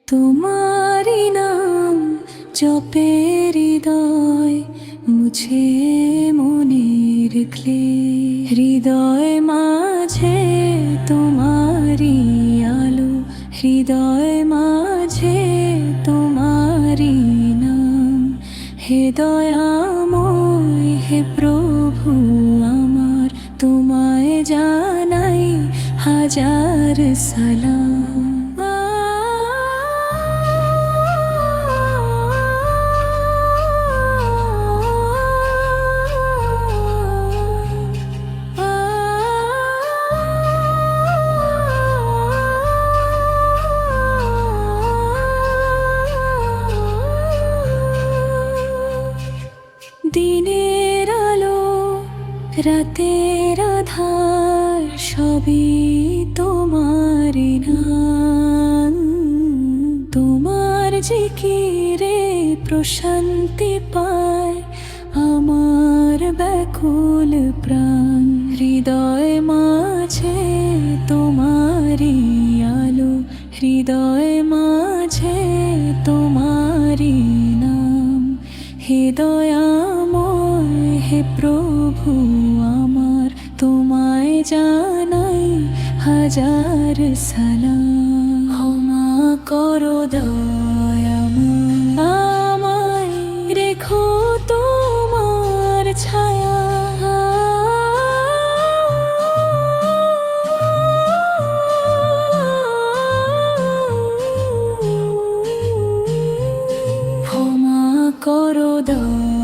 তোমারি নাম জপে হৃদয় মুছে মনের ক্লেশ। হৃদয় মাঝে তোমারি আলো, হৃদয় মাঝে তোমারি নাম। হে দয়াময় হে প্রভু আমার, তোমায় জানাই হাজার সালাম। দিনের আলো রাতের আধার সবই তোমারি নাম। তোমার জিকিরে প্রশান্তি পায় আমার ব্যাকুল প্রাণ। হৃদয় মাঝে তোমারি আলো, হৃদয় মাঝে তোমারি নাম। হে দয়াময় হে প্রভু আমার, তোমায় জানাই হাজার সালাম। ক্ষমা করো দয়াময় আমায়, রেখো তোমার ছায়া। ক্ষমা করো দয়াময়